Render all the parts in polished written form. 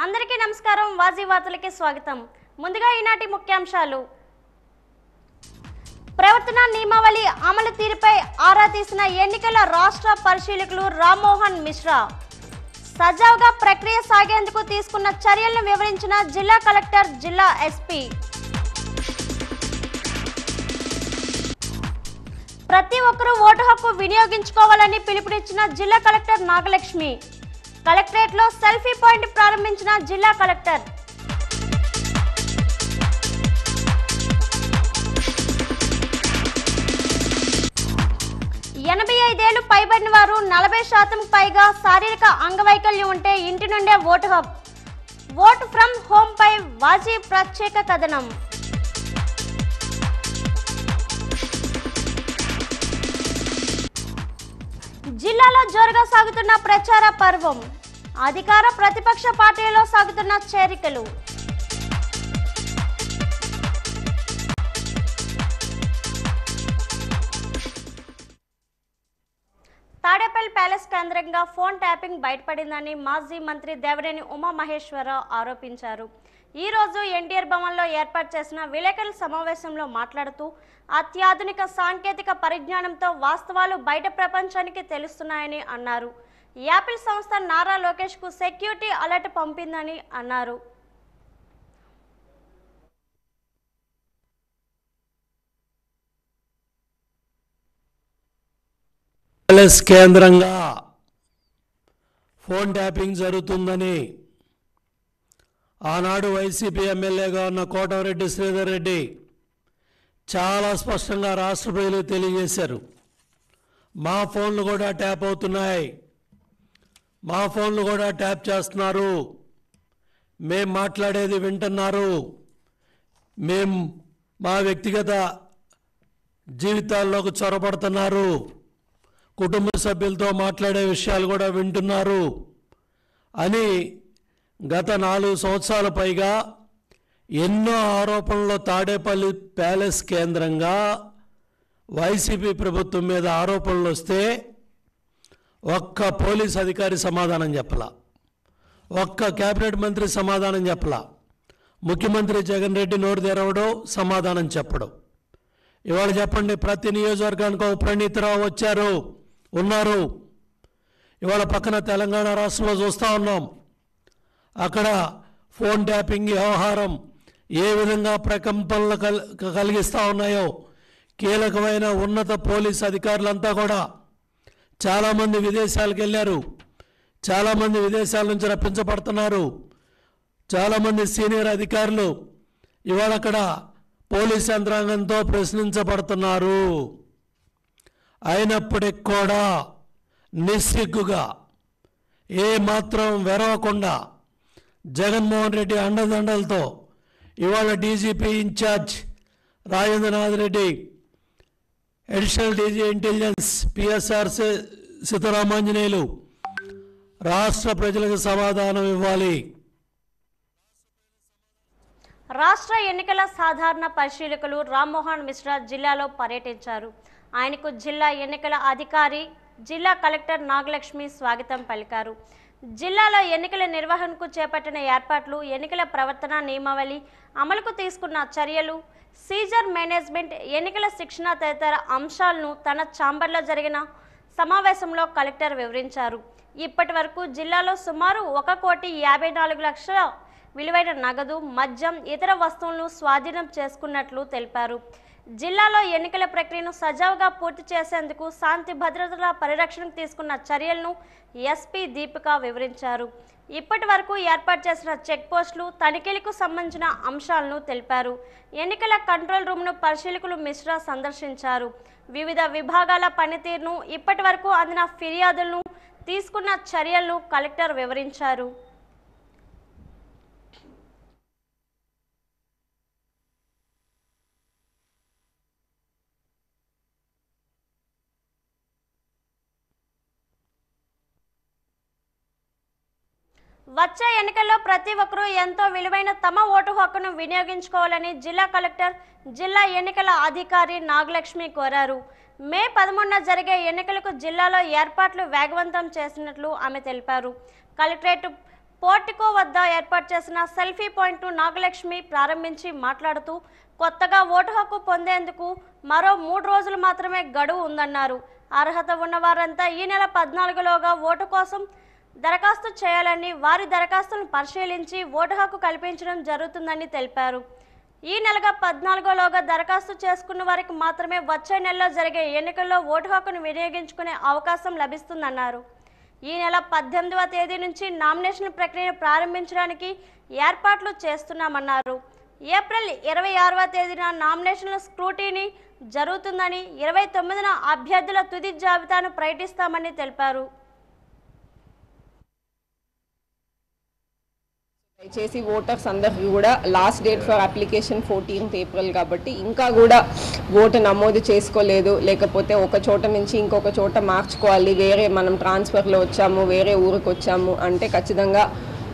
అందరికీ నమస్కారం. వాజీ వార్తలకి స్వాగతం. ముందుగా ఈనాటి ముఖ్యాంశాలు. ప్రవర్తన నియమావళి అమలు తీరుపై ఆరా తీసిన ఎన్నికల రాష్ట్ర పరిశీలకులు రామ్మోహన్ మిశ్రా. సజావుగా ప్రక్రియ సాగేందుకు తీసుకున్న చర్యలను వివరించిన జిల్లా కలెక్టర్, జిల్లా ఎస్పీ. ప్రతి ఒక్కరూ ఓటు హక్కు వినియోగించుకోవాలని పిలుపునిచ్చిన జిల్లా కలెక్టర్ నాగలక్ష్మి. కలెక్టరేట్ లో సెల్ఫీ పాయింట్ ప్రారంభించిన జిల్లా కలెక్టర్. ఎనభై 85 ఏళ్లు పైబడిన వారు 40% పైగా శారీరక అంగవైకల్యం ఉంటే ఇంటి నుండే ఓటు హక్కు. ఓటు ఫ్రమ్ హోమ్ పై వాజీ ప్రత్యేక కథనం. జిల్లాలో జోరుగా సాగుతున్న ప్రచార పర్వం. అధికార ప్రతిపక్ష పార్టీలలో సాగుతున్న చేరికలు. తాడేపల్లి ప్యాలెస్ కేంద్రంగా ఫోన్ ట్యాపింగ్ బయటపడిందని మాజీ మంత్రి దేవినేని ఉమామహేశ్వరరావు ఆరోపించారు. ఈ రోజు ఎన్టీఆర్ భవన్లో ఏర్పాటు చేసిన విలేకరుల సమావేశంలో మాట్లాడుతూ అత్యాధునిక సాంకేతిక పరిజ్ఞానంతో వాస్తవాలు బయట ప్రపంచానికి తెలుస్తున్నాయని అన్నారు. యాపిల్ సంస్థ నారా లోకేష్ కు సెక్యూరిటీ అలర్ట్ పంపిందని అన్నారు. ప్యాలెస్ కేంద్రంగా ఫోన్ ట్యాపింగ్ జరుగుతుందని ఆనాడు వైసీపీ ఎమ్మెల్యేగా ఉన్న కోటమిరెడ్డి శ్రీధర్ రెడ్డి చాలా స్పష్టంగా రాష్ట్ర ప్రజలకు తెలియజేశారు. మా ఫోన్లు కూడా ట్యాప్ అవుతున్నాయి, మా ఫోన్లు కూడా ట్యాప్ చేస్తున్నారు, మేం మాట్లాడేది వింటున్నారు, మేం మా వ్యక్తిగత జీవితాల్లోకి చొరబడుతున్నారు, కుటుంబ సభ్యులతో మాట్లాడే విషయాలు కూడా వింటున్నారు అని గత 4 సంవత్సరాల పైగా ఎన్నో ఆరోపణలు తాడేపల్లి ప్యాలెస్ కేంద్రంగా వైసీపీ ప్రభుత్వం మీద ఆరోపణలు వస్తే ఒక్క పోలీస్ అధికారి సమాధానం చెప్పలా, ఒక్క కేబినెట్ మంత్రి సమాధానం చెప్పలా, ముఖ్యమంత్రి జగన్ రెడ్డి నోరు తెరవడం, సమాధానం చెప్పడం. ఇవాళ చెప్పండి, ప్రతి నియోజకవర్గానికి ఒక ప్రణీతరావు ఉన్నారు. ఇవాళ పక్కన తెలంగాణ రాష్ట్రంలో చూస్తూ ఉన్నాం. అక్కడ ఫోన్ ట్యాపింగ్ వ్యవహారం ఏ విధంగా ప్రకంపనలు కలిగిస్తూ ఉన్నాయో, కీలకమైన ఉన్నత పోలీస్ అధికారులంతా కూడా చాలామంది విదేశాలకు వెళ్ళారు, చాలామంది విదేశాల నుంచి రప్పించబడుతున్నారు, చాలామంది సీనియర్ అధికారులు ఇవాళ అక్కడ పోలీస్ యంత్రాంగంతో ప్రశ్నించబడుతున్నారు. అయినప్పటికి కూడా నిస్సిగ్గుగా ఏ మాత్రం వెరవకుండా జగన్మోహన్ రెడ్డి అండదండలతో ఇవాళ DGP incharge Rajendranath Reddy, additional DG intelligence PSR Seetharamanjaneyulu రాష్ట్ర ప్రజలకు సమాధానం ఇవ్వాలి. రాష్ట్ర ఎన్నికల సాధారణ పరిశీలకులు రామ్మోహన్ మిశ్రా జిల్లాలో పర్యటించారు. ఆయనకు జిల్లా ఎన్నికల అధికారి, జిల్లా కలెక్టర్ నాగలక్ష్మి స్వాగతం పలికారు. జిల్లాలో ఎన్నికల నిర్వహణకు చేపట్టిన ఏర్పాట్లు, ఎన్నికల ప్రవర్తన నియమావళి అమలుకు తీసుకున్న చర్యలు, సీజర్ మేనేజ్మెంట్, ఎన్నికల శిక్షణ తదితర అంశాలను తన ఛాంబర్లో జరిగిన సమావేశంలో కలెక్టర్ వివరించారు. ఇప్పటి వరకు జిల్లాలో సుమారు 1,54,00,000 విలువైన నగదు, మద్యం, ఇతర వస్తువులను స్వాధీనం చేసుకున్నట్లు తెలిపారు. జిల్లాలో ఎన్నికల ప్రక్రియను సజావుగా పూర్తి చేసేందుకు శాంతి భద్రతల పరిరక్షణకు తీసుకున్న చర్యలను ఎస్పీ దీపిక వివరించారు. ఇప్పటి వరకు ఏర్పాటు చేసిన చెక్ పోస్టులు, తనిఖీలకు సంబంధించిన అంశాలను తెలిపారు. ఎన్నికల కంట్రోల్ రూమ్ను పరిశీలకులు మిశ్రా సందర్శించారు. వివిధ విభాగాల పనితీరును, ఇప్పటి వరకు అందిన ఫిర్యాదులను తీసుకున్న చర్యలను కలెక్టర్ వివరించారు. వచ్చే ఎన్నికల్లో ప్రతి ఒక్కరూ ఎంతో విలువైన తమ ఓటు హక్కును వినియోగించుకోవాలని జిల్లా కలెక్టర్, జిల్లా ఎన్నికల అధికారి నాగలక్ష్మి కోరారు. మే 13న జరిగే ఎన్నికలకు జిల్లాలో ఏర్పాట్లు వేగవంతం చేసినట్లు ఆమె తెలిపారు. కలెక్టరేట్ పోర్టికో వద్ద ఏర్పాటు చేసిన సెల్ఫీ పాయింట్ను నాగలక్ష్మి ప్రారంభించి మాట్లాడుతూ కొత్తగా ఓటు హక్కు పొందేందుకు మరో 3 రోజులు మాత్రమే గడువు ఉందన్నారు. అర్హత ఉన్నవారంతా ఈ నెల 14లోగా ఓటు కోసం దరఖాస్తు చేయాలని, వారి దరఖాస్తులను పరిశీలించి ఓటు హక్కు కల్పించడం జరుగుతుందని తెలిపారు. ఈ నెలగా 14లోగా దరఖాస్తు చేసుకున్న వారికి మాత్రమే వచ్చే నెలలో జరిగే ఎన్నికల్లో ఓటు హక్కును వినియోగించుకునే అవకాశం లభిస్తుందన్నారు. ఈ నెల 18వ తేదీ నుంచి నామినేషన్ ప్రక్రియను ప్రారంభించడానికి ఏర్పాట్లు చేస్తున్నామన్నారు. ఏప్రిల్ 26వ తేదీన నామినేషన్ల స్క్రూటీనీ జరుగుతుందని, 29న అభ్యర్థుల తుది జాబితాను ప్రకటిస్తామని తెలిపారు. దయచేసి ఓటర్స్ అందరికీ కూడా last date for application 14th April కాబట్టి ఇంకా కూడా ఓటు నమోదు చేసుకోలేదు, లేకపోతే ఒక చోట నుంచి ఇంకొక చోట మార్చుకోవాలి, వేరే మనం ట్రాన్స్ఫర్లో వచ్చాము, వేరే ఊరికి వచ్చాము అంటే ఖచ్చితంగా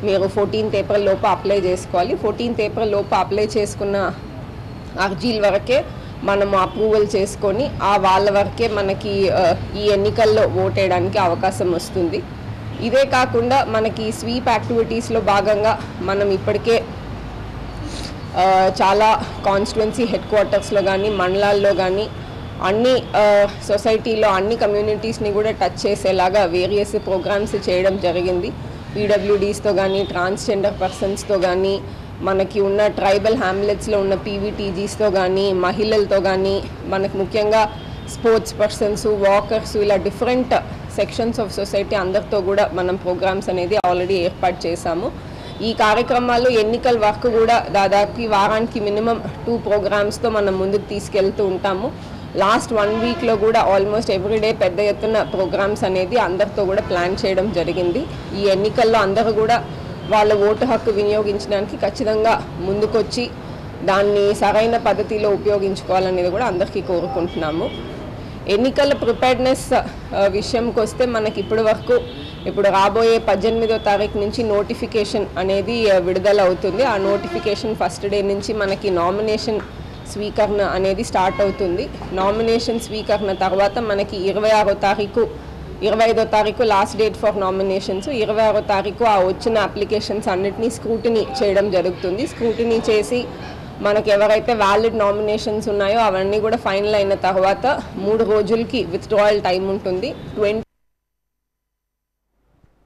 మీరు 14th April లోపు అప్లై చేసుకోవాలి. 14th April లోపు అప్లై చేసుకున్న అర్జీల వరకే మనము అప్రూవల్ చేసుకొని వాళ్ళ వరకే మనకి ఈ ఎన్నికల్లో ఓటేయడానికి అవకాశం వస్తుంది. ఇదే కాకుండా మనకి స్వీప్ యాక్టివిటీస్లో భాగంగా మనం ఇప్పటికే చాలా కాన్స్టిట్యున్సీ హెడ్ క్వార్టర్స్లో కానీ మండలాల్లో కానీ అన్ని సొసైటీలో అన్ని కమ్యూనిటీస్ని కూడా టచ్ చేసేలాగా వేరియస్ ప్రోగ్రామ్స్ చేయడం జరిగింది. పీడబ్ల్యూడీస్తో కానీ, ట్రాన్స్జెండర్ పర్సన్స్తో కానీ, మనకి ఉన్న ట్రైబల్ హ్యామ్లెట్స్లో ఉన్న పీవీటీజీస్తో కానీ, మహిళలతో కానీ, మనకు ముఖ్యంగా స్పోర్ట్స్ పర్సన్స్, వాకర్స్, ఇలా డిఫరెంట్ సెక్షన్స్ ఆఫ్ సొసైటీ అందరితో కూడా మనం ప్రోగ్రామ్స్ అనేది ఆల్రెడీ ఏర్పాటు చేశాము. ఈ కార్యక్రమాలు ఎన్నికల వరకు కూడా దాదాపు వారానికి మినిమం 2 ప్రోగ్రామ్స్తో మనం ముందుకు తీసుకెళ్తూ ఉంటాము. లాస్ట్ 1 వీక్లో కూడా ఆల్మోస్ట్ ఎవ్రీడే పెద్ద ఎత్తున ప్రోగ్రామ్స్ అనేది అందరితో కూడా ప్లాన్ చేయడం జరిగింది. ఈ ఎన్నికల్లో అందరూ కూడా వాళ్ళ ఓటు హక్కు వినియోగించడానికి ఖచ్చితంగా ముందుకొచ్చి దాన్ని సరైన పద్ధతిలో ఉపయోగించుకోవాలనేది కూడా అందరికీ కోరుకుంటున్నాము. ఎన్నికల ప్రిపేర్డ్నెస్ విషయంకి వస్తే మనకి ఇప్పుడు రాబోయే 18వ తారీఖు నుంచి నోటిఫికేషన్ అనేది విడుదల అవుతుంది. ఆ నోటిఫికేషన్ ఫస్ట్ డే నుంచి మనకి నామినేషన్ స్వీకరణ అనేది స్టార్ట్ అవుతుంది. నామినేషన్ స్వీకరణ తర్వాత మనకి 25వ తారీఖు లాస్ట్ డేట్ ఫర్ నామినేషన్స్. 26వ తారీఖు ఆ వచ్చిన అప్లికేషన్స్ అన్నిటినీ స్క్రూటినీ చేయడం జరుగుతుంది. స్క్రూటినీ చేసి మనకు ఎవరైతే వ్యాలిడ్ నామినేషన్స్ ఉన్నాయో అవన్నీ కూడా ఫైనల్ అయిన తర్వాత 3 రోజులకి విత్డ్రాయల్ టైం ఉంటుంది.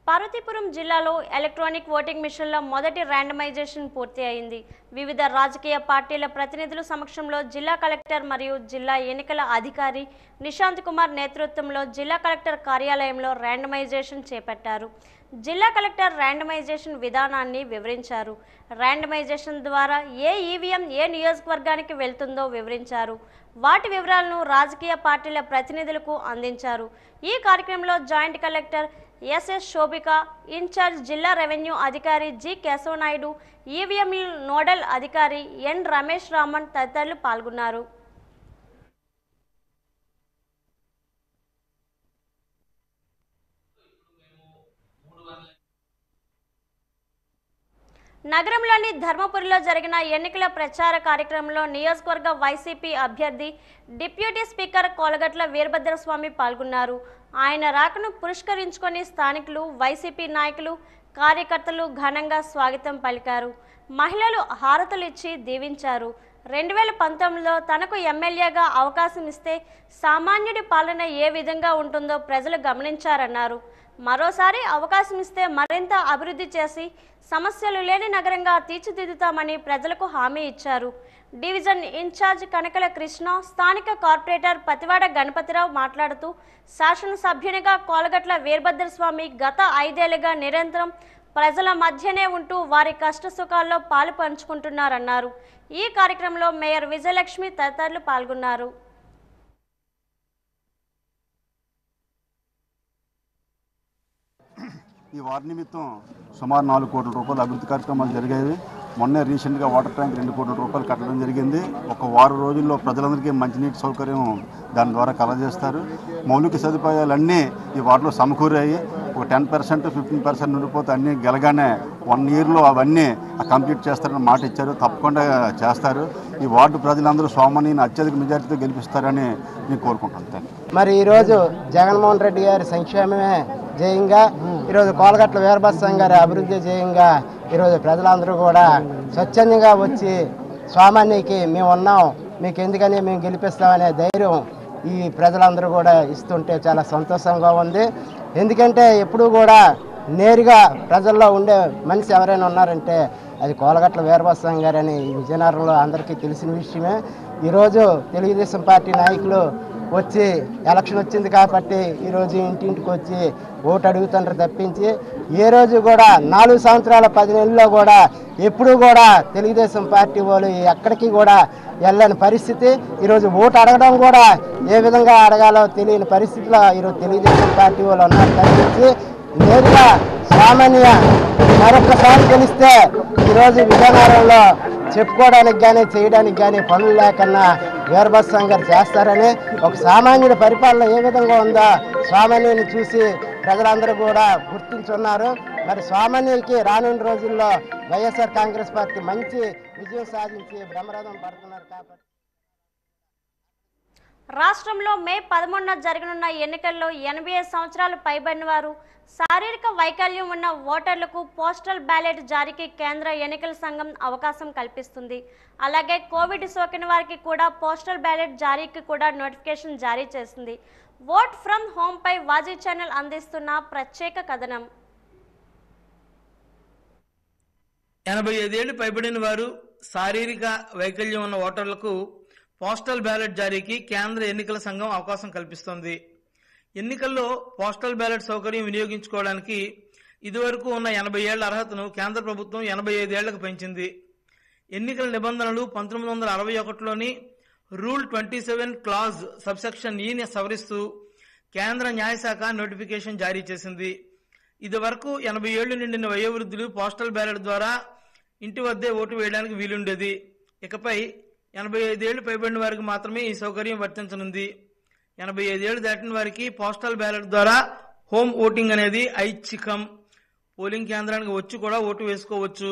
పార్వతీపురం జిల్లాలో ఎలక్ట్రానిక్ ఓటింగ్ మిషన్ల మొదటి ర్యాండమైజేషన్ పూర్తి అయింది. వివిధ రాజకీయ పార్టీల ప్రతినిధుల సమక్షంలో జిల్లా కలెక్టర్ మరియు జిల్లా ఎన్నికల అధికారి నిశాంత్ కుమార్ నేతృత్వంలో జిల్లా కలెక్టర్ కార్యాలయంలో ర్యాండమైజేషన్ చేపట్టారు. జిల్లా కలెక్టర్ ర్యాండమైజేషన్ విధానాన్ని వివరించారు. ర్యాండమైజేషన్ ద్వారా ఏ ఈవీఎం ఏ నియోజకవర్గానికి వెళ్తుందో వివరించారు. వాటి వివరాలను రాజకీయ పార్టీల ప్రతినిధులకు అందించారు. ఈ కార్యక్రమంలో joint collector SS Shobhika, incharge జిల్లా రెవెన్యూ అధికారి జి కేశవనాయుడు, ఈవీఎం నోడల్ అధికారి ఎన్ రమేష్ రామన్ తదితరులు పాల్గొన్నారు. నగరంలోని ధర్మపురిలో జరిగిన ఎన్నికల ప్రచార కార్యక్రమంలో నియోజకవర్గ వైసీపీ అభ్యర్థి డిప్యూటీ స్పీకర్ కోలగట్ల వీరభద్రస్వామి పాల్గొన్నారు. ఆయన రాకను పురస్కరించుకొని స్థానికులు, వైసీపీ నాయకులు, కార్యకర్తలు ఘనంగా స్వాగతం పలికారు. మహిళలు హారతులు ఇచ్చి దీవించారు. 2019లో తనకు ఎమ్మెల్యేగా అవకాశం ఇస్తే సామాన్యుడి పాలన ఏ విధంగా ఉంటుందో ప్రజలు గమనించారన్నారు. మరోసారి అవకాశం ఇస్తే మరింత అభివృద్ధి చేసి సమస్యలు లేని నగరంగా తీర్చిదిద్దుతామని ప్రజలకు హామీ ఇచ్చారు. డివిజన్ ఇన్ఛార్జ్ కనకల కృష్ణ, స్థానిక కార్పొరేటర్ పతివాడ గణపతిరావు మాట్లాడుతూ శాసనసభ్యునిగా కోలగట్ల వీరభద్రస్వామి గత 5 ఏళ్లుగా నిరంతరం ప్రజల మధ్యనే ఉంటూ వారి కష్ట సుఖాల్లో పాలు పంచుకుంటున్నారన్నారు. ఈ కార్యక్రమంలో మేయర్ విజయలక్ష్మి తదితరులు పాల్గొన్నారు. ఈ వారి నిమిత్తం సుమారు 4 కోట్ల రూపాయల అభివృద్ధి కార్యక్రమాలు జరిగాయి. మొన్నే రీసెంట్గా వాటర్ ట్యాంక్ 2 కోట్ల రూపాయలు కట్టడం జరిగింది. ఒక వారం రోజుల్లో ప్రజలందరికీ మంచినీటి సౌకర్యం దాని ద్వారా కలగజేస్తారు. మౌలిక సదుపాయాలన్నీ ఈ వార్డులో సమకూరాయి. ఒక 10% 15% ఉండిపోతే అన్నీ గెలగానే 1 ఇయర్లో అవన్నీ కంప్లీట్ చేస్తారని మాట ఇచ్చారు. తప్పకుండా చేస్తారు. ఈ వార్డు ప్రజలందరూ సోమనిని అత్యధిక మెజార్టీతో గెలిపిస్తారని నేను కోరుకుంటున్నాను. మరి ఈరోజు జగన్మోహన్ రెడ్డి గారి సంక్షేమమే జయంగా, ఈరోజు కోలగట్ల వీరభద్రం గారి అభివృద్ధి జయంగా ఈరోజు ప్రజలందరూ కూడా స్వచ్ఛందంగా వచ్చి స్వామాన్యకి మేము ఉన్నాం, మీకు ఎందుకని మేము గెలిపిస్తామనే ధైర్యం ఈ ప్రజలందరూ కూడా ఇస్తుంటే చాలా సంతోషంగా ఉంది. ఎందుకంటే ఎప్పుడూ కూడా నేరుగా ప్రజల్లో ఉండే మనిషి ఎవరైనా ఉన్నారంటే అది కోలగట్ల వీరభద్రం గారని ఈ విజయనగరంలో అందరికీ తెలిసిన విషయమే. ఈరోజు తెలుగుదేశం పార్టీ నాయకులు వచ్చి ఎలక్షన్ వచ్చింది కాబట్టి ఈరోజు ఇంటింటికి వచ్చి ఓటు అడుగుతుంటారు తప్పించి ఏ రోజు కూడా 4 సంవత్సరాల 10 నెలల్లో కూడా ఎప్పుడూ కూడా తెలుగుదేశం పార్టీ వాళ్ళు ఎక్కడికి కూడా వెళ్ళని పరిస్థితి. ఈరోజు ఓటు అడగడం కూడా ఏ విధంగా అడగాలో తెలియని పరిస్థితిలో ఈరోజు తెలుగుదేశం పార్టీ వాళ్ళు ఉన్నారు తప్పించి నేరుగా సామాన్య మరొకసారి గెలిస్తే ఈరోజు విజయనగరంలో చెప్పుకోవడానికి కానీ చేయడానికి కానీ పనులు లేకన్నా వీరభద్రం గారు చేస్తారని ఒక సామాన్యుడి పరిపాలన ఏ విధంగా ఉందో సామాన్యుని చూసి ప్రజలందరూ కూడా గుర్తించున్నారు. మరి సామాన్యుడికి రానున్న రోజుల్లో వైఎస్ఆర్ కాంగ్రెస్ పార్టీ మంచి విజయం సాధించి బ్రహ్మరథం పడుతున్నారు కాబట్టి రాష్ట్రంలో మే 11న జరగనున్న ఎన్నికల్లో 85 సంవత్సరాలు పైబడిన వారు, శారీరక వైకల్యం ఉన్న ఓటర్లకు పోస్టల్ బ్యాలెట్ జారీకి కేంద్ర ఎన్నికల సంఘం అవకాశం కల్పిస్తుంది. అలాగే కోవిడ్ సోకిన వారికి కూడా పోస్టల్ బ్యాలెట్ జారీకి కూడా నోటిఫికేషన్ జారీ చేసింది. ఓట్ ఫ్రమ్ హోమ్ పై వాజీ ఛానల్ అందిస్తున్న ప్రత్యేక కథనం. 85 ఏళ్లు పైబడిన వారు, శారీరక వైకల్యం ఉన్న ఓటర్లకు పోస్టల్ బ్యాలెట్ జారీకి కేంద్ర ఎన్నికల సంఘం అవకాశం కల్పిస్తోంది. ఎన్నికల్లో పోస్టల్ బ్యాలెట్ సౌకర్యం వినియోగించుకోవడానికి ఇదివరకు ఉన్న 80 ఏళ్ల అర్హతను కేంద్ర ప్రభుత్వం 85 ఏళ్లకు పెంచింది. ఎన్నికల నిబంధనలు 1961లోని రూల్ 27 క్లాజ్ సబ్సెక్షన్ ఈని సవరిస్తూ కేంద్ర న్యాయశాఖ నోటిఫికేషన్ జారీ చేసింది. ఇదివరకు 80 ఏళ్లు నిండిన వయోవృద్ధులు పోస్టల్ బ్యాలెట్ ద్వారా ఇంటి వద్దే ఓటు వేయడానికి వీలుండేది. ఇకపై 85 ఏళ్లు పైబడిన వారికి మాత్రమే ఈ సౌకర్యం వర్తించనుంది. 85 ఏళ్లు దాటిన వారికి పోస్టల్ బ్యాలెట్ ద్వారా హోమ్ ఓటింగ్ అనేది ఐచ్ఛికం. పోలింగ్ కేంద్రానికి వచ్చి కూడా ఓటు వేసుకోవచ్చు.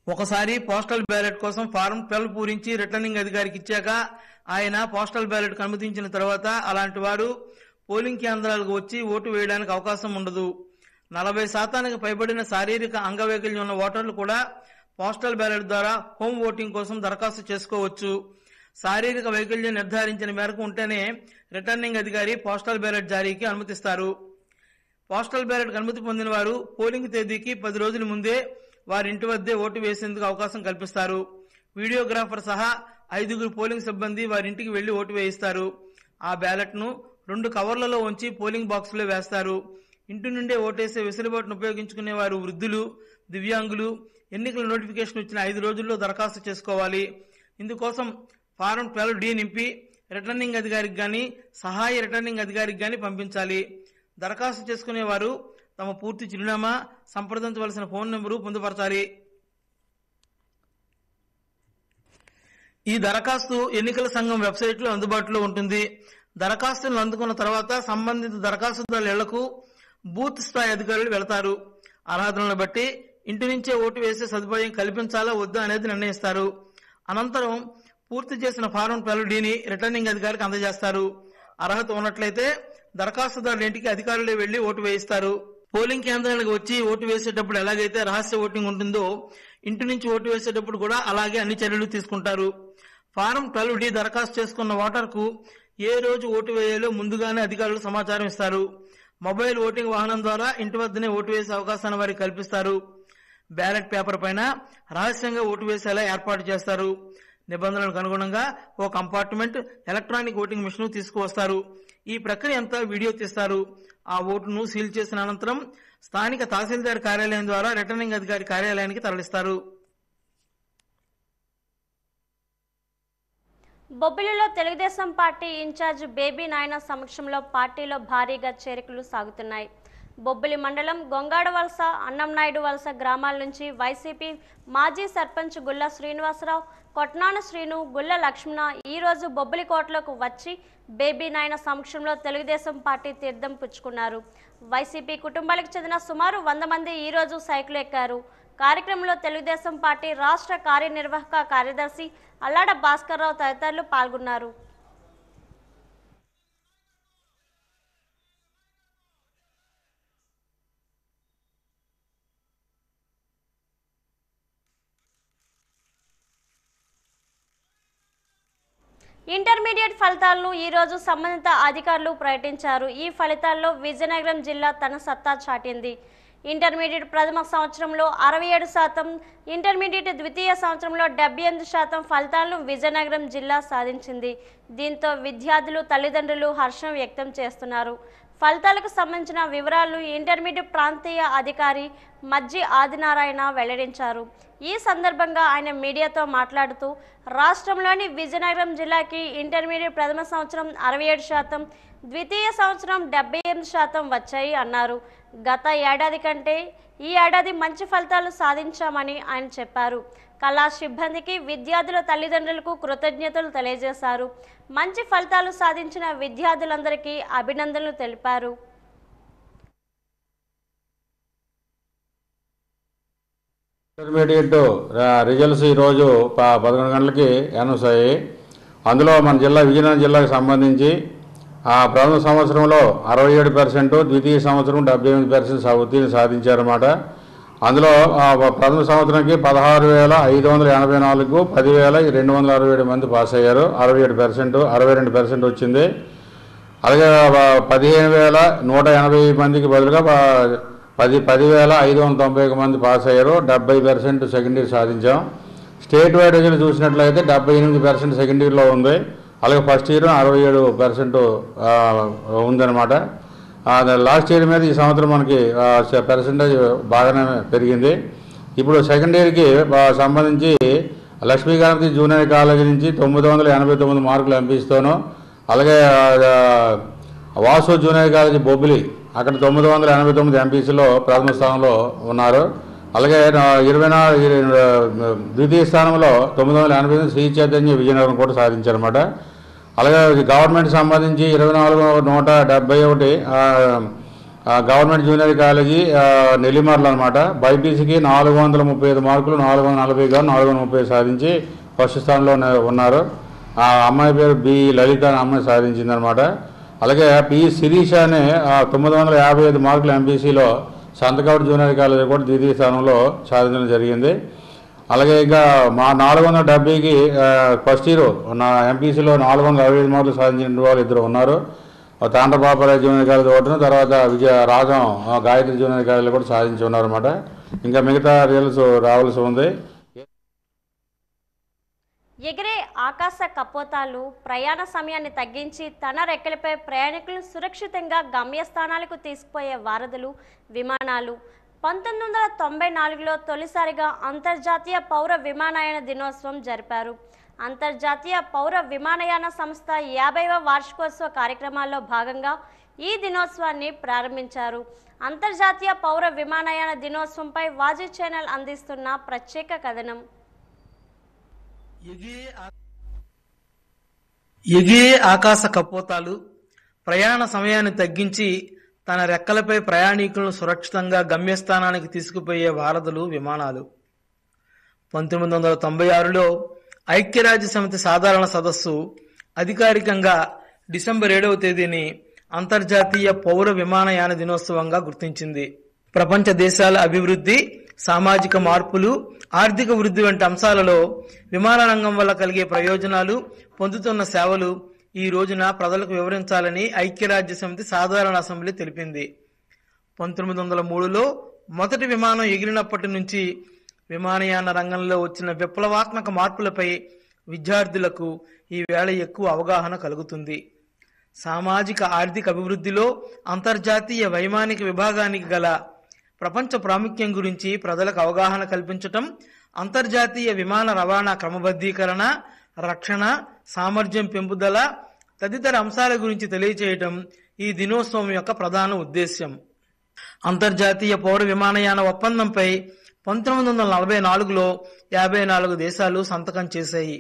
ఒకసారి పోస్టల్ బ్యాలెట్ కోసం ఫారం 12 పూరించి రిటర్నింగ్ అధికారికి ఇచ్చాక ఆయన పోస్టల్ బ్యాలెట్ అనుమతించిన తర్వాత అలాంటి వారు పోలింగ్ కేంద్రాలకు వచ్చి ఓటు వేయడానికి అవకాశం ఉండదు. 40% పైబడిన శారీరక అంగవైకల్యం ఉన్న ఓటర్లు కూడా పోస్టల్ బ్యాలెట్ ద్వారా హోమ్ ఓటింగ్ కోసం దరఖాస్తు చేసుకోవచ్చు. శారీరక వైకల్యం నిర్ధారించిన మేరకు ఉంటేనే రిటర్నింగ్ అధికారి పోస్టల్ బ్యాలెట్ జారీకి అనుమతిస్తారు. పోస్టల్ బ్యాలెట్ అనుమతి పొందిన వారు పోలింగ్ తేదీకి 10 రోజుల ముందే వారి ఇంటి వద్దే ఓటు వేసేందుకు అవకాశం కల్పిస్తారు. వీడియోగ్రాఫర్ సహా 5 పోలింగ్ సిబ్బంది వారి ఇంటికి వెళ్లి ఓటు వేయిస్తారు. ఆ బ్యాలెట్ ను 2 కవర్లలో ఉంచి పోలింగ్ బాక్సులో వేస్తారు. ఇంటి నుండే ఓటేసే వెసులుబాటును ఉపయోగించుకునే వారు వృద్ధులు, దివ్యాంగులు ఎన్నికల నోటిఫికేషన్ వచ్చిన 5 రోజుల్లో దరఖాస్తు చేసుకోవాలి. ఇందుకోసం ఫారం 12D నింపి రిటర్నింగ్ అధికారికి గాని సహాయ రిటర్నింగ్ అధికారికి గాని పంపించాలి. దరఖాస్తు చేసుకునే వారు తమ పూర్తి చిరునామా, సంప్రదించవలసిన ఫోన్ నెంబరు పొందుపరచాలి. ఈ దరఖాస్తు ఎన్నికల సంఘం వెబ్సైట్లో అందుబాటులో ఉంటుంది. దరఖాస్తులను అందుకున్న తర్వాత సంబంధిత దరఖాస్తుదారుల ఇళ్లకు బూత్ స్థాయి అధికారులు వెళతారు. అర్హతలను బట్టి ఇంటి నుంచే ఓటు వేసే సదుపాయం కల్పించాలా వద్దా అనేది నిర్ణయిస్తారు. అనంతరం పూర్తి చేసిన ఫారం 12Dని రిటర్నింగ్ అధికారికి అందజేస్తారు. అర్హత ఉన్నట్లయితే దరఖాస్తుదారుల ఇంటికి అధికారులే వెళ్లి ఓటు వేయిస్తారు. పోలింగ్ కేంద్రానికి వచ్చి ఓటు వేసేటప్పుడు ఎలాగైతే రహస్య ఓటింగ్ ఉంటుందో ఇంటి నుంచి ఓటు వేసేటప్పుడు కూడా అలాగే అన్ని చర్యలు తీసుకుంటారు. ఫారం 12D దరఖాస్తు చేసుకున్న ఓటర్కు ఏ రోజు ఓటు వేయాలో ముందుగానే అధికారులు సమాచారం ఇస్తారు. మొబైల్ ఓటింగ్ వాహనం ద్వారా ఇంటి వద్దనే ఓటు వేసే అవకాశాన్ని వారికి కల్పిస్తారు. బ్యాలెట్ పేపర్ పైన రహస్యంగా ఓటు వేసేలా ఏర్పాటు చేస్తారు. నిబంధనలకు అనుగుణంగా ఓ కంపార్ట్మెంట్ ఎలక్ట్రానిక్ ఓటింగ్ మిషన్ తీసుకువస్తారు. ఈ ప్రక్రియ అంతా వీడియో తీస్తారు. ఆ ఓటును సీల్ చేసిన అనంతరం స్థానిక తహసీల్దార్ కార్యాలయం ద్వారా రిటర్నింగ్ అధికారి కార్యాలయానికి తరలిస్తారు. బొబ్బిలిలో తెలుగుదేశం పార్టీ ఇన్ఛార్జ్ బేబీ నాయన సమక్షంలో పార్టీలో భారీగా చేరికలు సాగుతున్నాయి. బొబ్బిలి మండలం గొంగాడ వలస, అన్నంనాయుడు వలస గ్రామాల నుంచి వైసీపీ మాజీ సర్పంచ్ గుల్ల శ్రీనివాసరావు, కొట్నాన శ్రీను, గుల్ల లక్ష్మణ ఈరోజు బొబ్బిలి కోటలోకి వచ్చి బేబీ నాయన సమక్షంలో తెలుగుదేశం పార్టీ తీర్థం పుచ్చుకున్నారు. వైసీపీ కుటుంబాలకు చెందిన సుమారు 100 మంది ఈరోజు సైకిల్ ఎక్కారు. కార్యక్రమంలో తెలుగుదేశం పార్టీ రాష్ట్ర కార్యనిర్వాహక కార్యదర్శి అల్లాడ భాస్కర్రావు తదితరులు పాల్గొన్నారు. ఇంటర్మీడియట్ ఫలితాలను ఈరోజు సంబంధిత అధికారులు ప్రకటించారు. ఈ ఫలితాల్లో విజయనగరం జిల్లా తన సత్తా చాటింది. ఇంటర్మీడియట్ ప్రథమ సంవత్సరంలో 67%, ఇంటర్మీడియట్ ద్వితీయ సంవత్సరంలో 78% ఫలితాలను విజయనగరం జిల్లా సాధించింది. దీంతో విద్యార్థులు, తల్లిదండ్రులు హర్షం వ్యక్తం చేస్తున్నారు. ఫలితాలకు సంబంధించిన వివరాలను ఇంటర్మీడియట్ ప్రాంతీయ అధికారి మజ్జి ఆదినారాయణ వెల్లడించారు. ఈ సందర్భంగా ఆయన మీడియాతో మాట్లాడుతూ రాష్ట్రంలోని విజయనగరం జిల్లాకి ఇంటర్మీడియట్ ప్రథమ సంవత్సరం 67%, ద్వితీయ సంవత్సరం 78% వచ్చాయి అన్నారు. గత ఏడాది కంటే ఈ ఏడాది మంచి ఫలితాలు సాధించామని ఆయన చెప్పారు. కళా సిబ్బందికి, విద్యార్థుల తల్లిదండ్రులకు కృతజ్ఞతలు తెలియజేశారు. మంచి ఫలితాలు సాధించిన విద్యార్థులందరికీ అభినందనలు తెలిపారు. ఇంటర్మీడియట్ రిజల్ట్స్ ఈరోజు 11 గంటలకి అనౌన్స్ అయ్యాయి. అందులో మన విజయనగరం జిల్లాకు సంబంధించి ప్రథమ సంవత్సరంలో 67%, ద్వితీయ సంవత్సరం 78% ఉత్తీర్ణ సాధించారన్నమాట. అందులో ప్రథమ సంవత్సరానికి 16,584, 10,267 మంది పాస్ అయ్యారు. 62% వచ్చింది. అలాగే 15,180 మందికి బదులుగా 10,591 మంది పాస్ అయ్యారు. 70% సెకండ్ ఇయర్ సాధించాం. స్టేట్ వైడ్ రిజల్ట్ చూసినట్లయితే 78% సెకండ్ ఇయర్లో ఉంది. అలాగే ఫస్ట్ ఇయర్ 67% ఉందన్నమాట. లాస్ట్ ఇయర్ మీద ఈ సంవత్సరం మనకి పర్సెంటేజ్ బాగానే పెరిగింది. ఇప్పుడు సెకండ్ ఇయర్కి సంబంధించి లక్ష్మీకాంతి జూనియర్ కాలేజీ నుంచి 989 మార్కులు ఎంపీస్తోనూ, అలాగే వాసు జూనియర్ కాలేజీ బొబ్బిలి అక్కడ 989 ఎంపీసీలో ప్రథమ స్థానంలో ఉన్నారు. అలాగే 24 ద్వితీయ స్థానంలో 988 శ్రీ చైతన్య విజయనగరం కూడా సాధించారన్నమాట. అలాగే గవర్నమెంట్ సంబంధించి 24,171 గవర్నమెంట్ జూనియర్ కాలేజీ నెల్లిమర్లు అనమాట. బైపీసీకి 435 మార్కులు, 440 గాను 430 సాధించి ఫస్ట్ స్థానంలో ఉన్నారు. ఆ అమ్మాయి పేరు బి లలిత అనే అమ్మాయి సాధించిందనమాట. అలాగే పి శిరీష అనే 955 మార్కులు ఎంపీసీలో సంతకౌట్ జూనియర్ కాలేజీ కూడా ద్వితీయ స్థానంలో సాధించడం జరిగింది. అలాగే ఇంకా మా 470కి ఫస్ట్ ఇయర్ ఎంపీసీలో 465 మార్కులు సాధించిన వాళ్ళు 2 ఉన్నారు. తాండ్రపాపరాయ జూనియర్ కాలేజీ ఒకటి, తర్వాత రాజం గాయత్రి జూనియర్ కాలేజీలో కూడా సాధించి ఉన్నారన్నమాట. ఇంకా మిగతా రిజల్ట్స్ రావాల్సి ఉంది. ఎగిరే ఆకాశ కపోతాలు ప్రయాణ సమయాన్ని తగ్గించి తన రెక్కలపై ప్రయాణికులను సురక్షితంగా గమ్యస్థానాలకు తీసుకుపోయే వారధులు, విమానాలు. 1994లో తొలిసారిగా అంతర్జాతీయ పౌర విమానయాన దినోత్సవం జరిపారు. అంతర్జాతీయ పౌర విమానయాన సంస్థ 50వ వార్షికోత్సవ కార్యక్రమాల్లో భాగంగా ఈ దినోత్సవాన్ని ప్రారంభించారు. అంతర్జాతీయ పౌర విమానయాన దినోత్సవంపై వాజీ ఛానల్ అందిస్తున్న ప్రత్యేక కథనం. ఎగిరే ఆకాశ కపోతాలు ప్రయాణ సమయాన్ని తగ్గించి తన రెక్కలపై ప్రయాణికులను సురక్షితంగా గమ్యస్థానానికి తీసుకుపోయే వారధులు, విమానాలు. 1996లో ఐక్యరాజ్య సమితి సాధారణ సదస్సు అధికారికంగా డిసెంబర్ 7వ తేదీని అంతర్జాతీయ పౌర విమానయాన దినోత్సవంగా గుర్తించింది. ప్రపంచ దేశాల అభివృద్ధి, సామాజిక మార్పులు, ఆర్థిక వృద్ధి వంటి అంశాలలో విమాన రంగం వల్ల కలిగే ప్రయోజనాలు, పొందుతున్న సేవలు ఈ రోజున ప్రజలకు వివరించాలని ఐక్యరాజ్య సమితి సాధారణ అసెంబ్లీ తెలిపింది. 1903లో మొదటి విమానం ఎగిరినప్పటి నుంచి విమానయాన రంగంలో వచ్చిన విప్లవాత్మక మార్పులపై విద్యార్థులకు ఈ వేళ ఎక్కువ అవగాహన కలుగుతుంది. సామాజిక ఆర్థిక అభివృద్ధిలో అంతర్జాతీయ వైమానిక విభాగానికి గల ప్రపంచ ప్రాముఖ్యం గురించి ప్రజలకు అవగాహన కల్పించటం, అంతర్జాతీయ విమాన రవాణా క్రమబద్ధీకరణ, రక్షణ, సామర్థ్యం పెంపుదల తదితర అంశాల గురించి తెలియచేయటం ఈ దినోత్సవం యొక్క ప్రధాన ఉద్దేశ్యం. అంతర్జాతీయ పౌర విమానయాన ఒప్పందంపై 1944లో 54 దేశాలు సంతకం చేశాయి.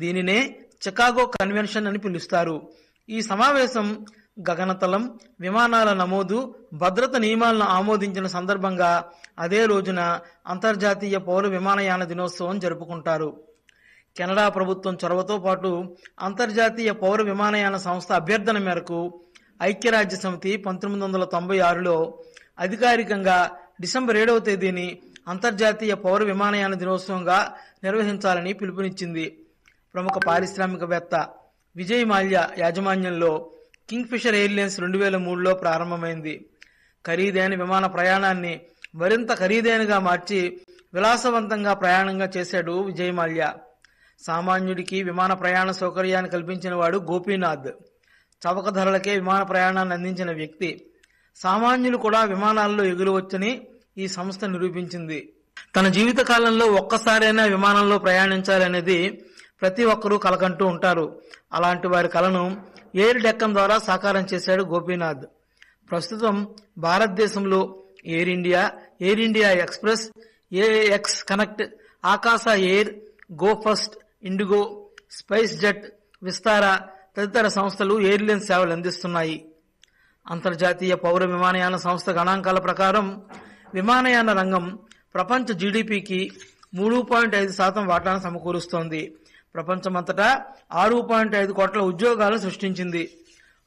దీనినే చికాగో కన్వెన్షన్ అని పిలుస్తారు. ఈ సమావేశం గగనతలం, విమానాల నమోదు, భద్రత నియమాలను ఆమోదించిన సందర్భంగా అదే రోజున అంతర్జాతీయ పౌర విమానయాన దినోత్సవం జరుపుకుంటారు. కెనడా ప్రభుత్వం చొరవతో పాటు అంతర్జాతీయ పౌర విమానయాన సంస్థ అభ్యర్థన మేరకు ఐక్యరాజ్య సమితి 1996లో అధికారికంగా డిసెంబర్ 7వ తేదీని అంతర్జాతీయ పౌర విమానయాన దినోత్సవంగా నిర్వహించాలని పిలుపునిచ్చింది. ప్రముఖ పారిశ్రామికవేత్త విజయ్ మాల్యా యాజమాన్యంలో కింగ్ఫిషర్ ఎయిర్లైన్స్ 2003లో ప్రారంభమైంది. ఖరీదైన విమాన ప్రయాణాన్ని మరింత ఖరీదైనగా మార్చి విలాసవంతంగా ప్రయాణంగా చేశాడు విజయ్ మాల్యా. సామాన్యుడికి విమాన ప్రయాణ సౌకర్యాన్ని కల్పించిన వాడు గోపీనాథ్. చవక ధరలకే విమాన ప్రయాణాన్ని అందించిన వ్యక్తి. సామాన్యులు కూడా విమానాల్లో ఎగురవచ్చని ఈ సంస్థ నిరూపించింది. తన జీవిత కాలంలో ఒక్కసారైనా విమానంలో ప్రయాణించాలనేది ప్రతి ఒక్కరూ కలకంటూ ఉంటారు. అలాంటి వారి కలను ఎయిర్ డెక్కన్ ద్వారా సాకారం చేశాడు గోపీనాథ్. ప్రస్తుతం భారతదేశంలో Air India, Air India Express, AX Connect, Akasa Air, Go First, IndiGo, SpiceJet, Vistara తదితర సంస్థలు ఎయిర్లైన్స్ సేవలు అందిస్తున్నాయి. అంతర్జాతీయ పౌర విమానయాన సంస్థ గణాంకాల ప్రకారం విమానయాన రంగం ప్రపంచ జీడిపికి 3.5% వాటాను సమకూరుస్తోంది. ప్రపంచమంతటా 6.5 కోట్ల ఉద్యోగాలను సృష్టించింది.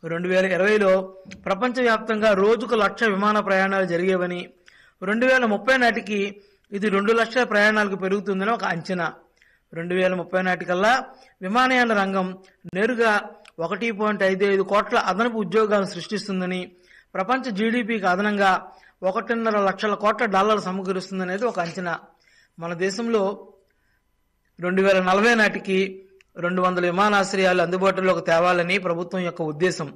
2020లో ప్రపంచవ్యాప్తంగా రోజుకు 1 లక్ష విమాన ప్రయాణాలు జరిగేవని, 2030 నాటికి ఇది 2 లక్షల ప్రయాణాలకు పెరుగుతుందని ఒక అంచనా. 2030 నాటికల్లా విమానయాన రంగం నేరుగా 1.55 కోట్ల అదనపు ఉద్యోగాలను సృష్టిస్తుందని, ప్రపంచ జీడిపికి అదనంగా $1.5 లక్షల కోట్ల సమకూరుస్తుందనేది ఒక అంచనా. మన దేశంలో 2040 నాటికి 200 విమానాశ్రయాలు అందుబాటులోకి తేవాలని ప్రభుత్వం యొక్క ఉద్దేశం.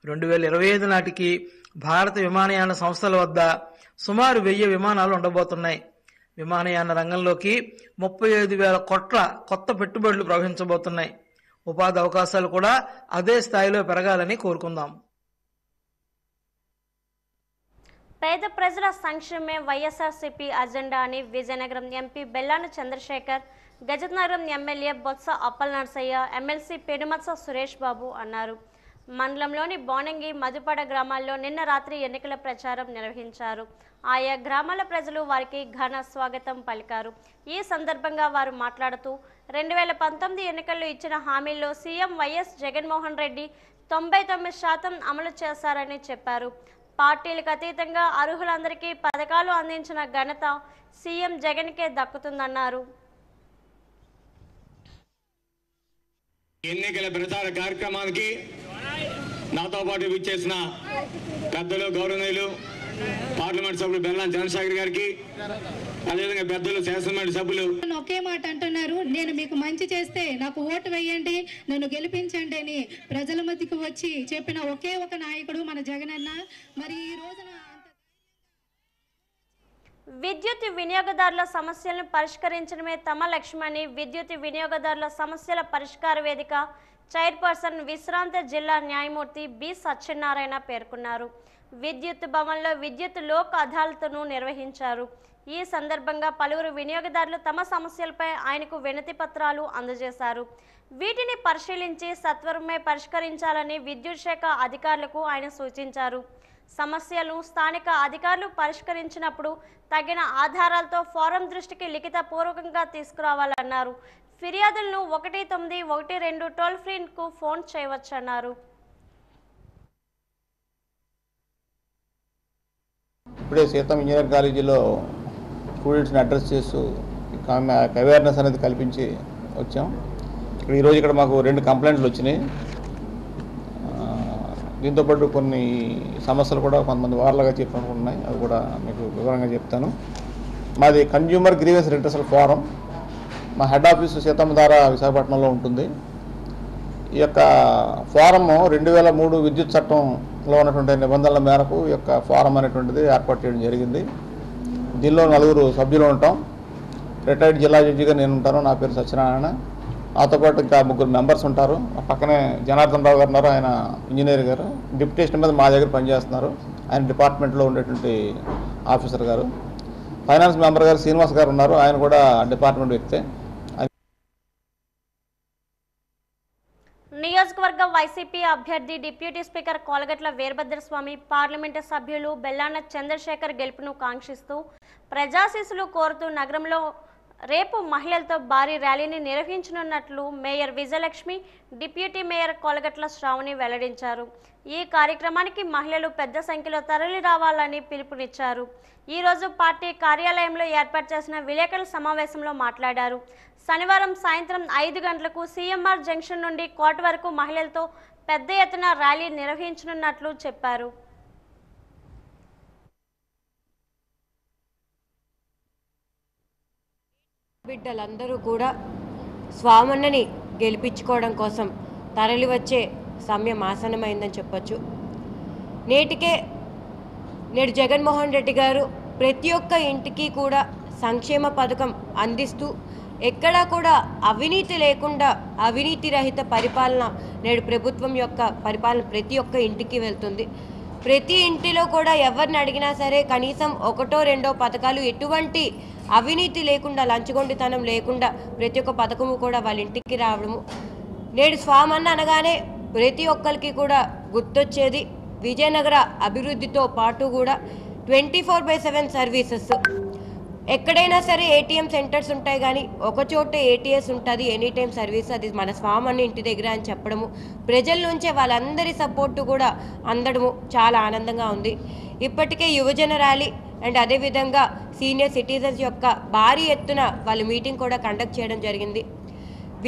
2025 నాటికి భారత విమానయాన సంస్థల వద్ద సుమారు 1000 విమానాలు ఉండబోతున్నాయి. విమానయాన రంగంలోకి 35,000 కోట్ల కొత్త పెట్టుబడులు ప్రవహించబోతున్నాయి. ఉపాధి అవకాశాలు కూడా అదే స్థాయిలో పెరగాలని కోరుకుందాం. పేద ప్రజల సంక్షేమే వైఎస్ఆర్సీపీ అజెండా అని Vizianagaram MP Bellana Chandrasekhar, Gajanagaram MLA Botcha Appala Narasayya, MLC Penumatsa Suresh Babu అన్నారు. మండలంలోని బోనంగి, మధుపడ గ్రామాల్లో నిన్న రాత్రి ఎన్నికల ప్రచారం నిర్వహించారు. ఆయా గ్రామాల ప్రజలు వారికి ఘన స్వాగతం పలికారు. ఈ సందర్భంగా వారు మాట్లాడుతూ 2019 ఎన్నికల్లో ఇచ్చిన హామీల్లో సీఎం వైఎస్ జగన్మోహన్ రెడ్డి 99% అమలు చేశారని చెప్పారు. పార్టీలకు అతీతంగా అర్హులందరికీ పథకాలు అందించిన ఘనత సీఎం జగన్కే దక్కుతుందన్నారు. ఎన్నికల ప్రచార కార్యక్రమానికి నాతో పాటు విచ్చేసిన పెద్దలు, గౌరవనీయులు పార్లమెంట్ సభ్యులు బెల్లాన చంద్రశేఖర్ గారికి, అదేవిధంగా పెద్దలు శాసనమండలి సభ్యులు ఒకే మాట అంటున్నారు, నేను మీకు మంచి చేస్తే నాకు ఓటు వేయండి, నన్ను గెలిపించండి అని ప్రజల మధ్యకు వచ్చి చెప్పిన ఒకే ఒక నాయకుడు మన జగనన్న. మరి ఈ రోజున విద్యుత్ వినియోగదారుల సమస్యలను పరిష్కరించడమే తమ లక్ష్యమని విద్యుత్ వినియోగదారుల సమస్యల పరిష్కార వేదిక చైర్పర్సన్, విశ్రాంత జిల్లా న్యాయమూర్తి బి సత్యనారాయణ పేర్కొన్నారు. విద్యుత్ భవన్లో విద్యుత్ లోక్ అదాలత్ను నిర్వహించారు. ఈ సందర్భంగా పలువురు వినియోగదారులు తమ సమస్యలపై ఆయనకు వినతి పత్రాలు అందజేశారు. వీటిని పరిశీలించి సత్వరమే పరిష్కరించాలని విద్యుత్ శాఖ అధికారులకు ఆయన సూచించారు. సమస్యలను స్థానిక అధికారులు పరిష్కరించినప్పుడు తగిన ఆధారాలతో ఫోరం దృష్టికి లిఖిత పూర్వకంగా తీసుకురావాలన్నారు. ఫిర్యాదులను 1912 టోల్ ఫ్రీకు ఫోన్ చేయవచ్చన్నారు. ఇప్పుడే సీతం ఇంజనీరింగ్ కాలేజీలో స్టూడెంట్స్ని అడ్రస్ చేస్తూ అవేర్నెస్ అనేది కల్పించి వచ్చాం. ఈరోజు ఇక్కడ మాకు 2 కంప్లైంట్లు వచ్చినాయి. దీంతోపాటు కొన్ని సమస్యలు కూడా కొంతమంది వార్లుగా చెప్పనుకుంటున్నాయి, అవి కూడా మీకు వివరంగా చెప్తాను. మాది కన్జ్యూమర్ గ్రీవెన్స్ రిడ్రెసల్ ఫోరం. మా హెడ్ ఆఫీసు సీతమ్మధార విశాఖపట్నంలో ఉంటుంది. ఈ యొక్క ఫోరము 2003 విద్యుత్ చట్టంలో ఉన్నటువంటి నిబంధనల మేరకు ఈ యొక్క ఫోరం అనేటువంటిది ఏర్పాటు చేయడం జరిగింది. దీనిలో 4 సభ్యులు ఉంటాం. రిటైర్డ్ జిల్లా జడ్జిగా నేను ఉంటాను, నా పేరు సత్యనారాయణ. నాతో పాటు ఇంకా 3 మెంబర్స్ ఉంటారు. పక్కనే జనార్దన్ రావు గారు ఉన్నారు, ఆయన ఇంజనీర్ గారు. డిప్యుటేషన్ మీద మా దగ్గర పనిచేస్తున్నారు, ఆయన డిపార్ట్మెంట్లో ఉండేటువంటి ఆఫీసర్ గారు. ఫైనాన్స్ మెంబర్ గారు శ్రీనివాస్ గారు ఉన్నారు, ఆయన కూడా డిపార్ట్మెంట్ వ్యక్తే. నియోజకవర్గ వైసీపీ అభ్యర్థి deputy speaker Kolagatla Veerabhadraswamy, parliament సభ్యులు బెల్లాన చంద్రశేఖర్ గెలుపును కాంక్షిస్తూ ప్రజాశీస్సులు కోరుతూ నగరంలో రేపు మహిళలతో భారీ ర్యాలీని నిర్వహించనున్నట్లు mayor Vijayalakshmi, deputy mayor Kolagatla Sravani వెల్లడించారు. ఈ కార్యక్రమానికి మహిళలు పెద్ద సంఖ్యలో తరలి రావాలని పిలుపునిచ్చారు. ఈరోజు పార్టీ కార్యాలయంలో ఏర్పాటు చేసిన విలేకరుల సమావేశంలో మాట్లాడారు. శనివారం సాయంత్రం 5 గంటలకు సీఎంఆర్ జంక్షన్ నుండి కోట వరకు మహిళలతో పెద్ద ఎత్తున ర్యాలీ నిర్వహించనున్నట్లు చెప్పారు. బిడ్డలందరూ కూడా స్వామన్నని గెలిపించుకోవడం కోసం తరలి వచ్చే సమయం ఆసన్నమైందని చెప్పొచ్చు. నేడు జగన్మోహన్ రెడ్డి గారు ప్రతి ఒక్క ఇంటికి కూడా సంక్షేమ పథకం అందిస్తూ ఎక్కడా కూడా అవినీతి లేకుండా అవినీతి రహిత పరిపాలన నేడు ప్రభుత్వం యొక్క పరిపాలన ప్రతి ఒక్క ఇంటికి వెళ్తుంది. ప్రతి ఇంటిలో కూడా ఎవరిని అడిగినా సరే కనీసం 1, 2 పథకాలు ఎటువంటి అవినీతి లేకుండా లంచగొండితనం లేకుండా ప్రతి ఒక్క పథకము కూడా వాళ్ళ ఇంటికి రావడము. నేడు స్వామన్న అనగానే ప్రతి ఒక్కరికి కూడా గుర్తొచ్చేది విజయనగర అభివృద్ధితో పాటు కూడా 24/7 సర్వీసెస్. ఎక్కడైనా సరే ఏటీఎం సెంటర్స్ ఉంటాయి కానీ ఒకచోట ఏటీఎస్ ఉంటుంది, ఎనీ టైం సర్వీస్, అది మన స్వామన్న ఇంటి దగ్గర అని చెప్పడము, ప్రజల నుంచే వాళ్ళందరి సపోర్టు కూడా అందడము చాలా ఆనందంగా ఉంది. ఇప్పటికే యువజన ర్యాలీ అండ్ అదేవిధంగా సీనియర్ సిటిజన్స్ యొక్క భారీ ఎత్తున వాళ్ళు మీటింగ్ కూడా కండక్ట్ చేయడం జరిగింది.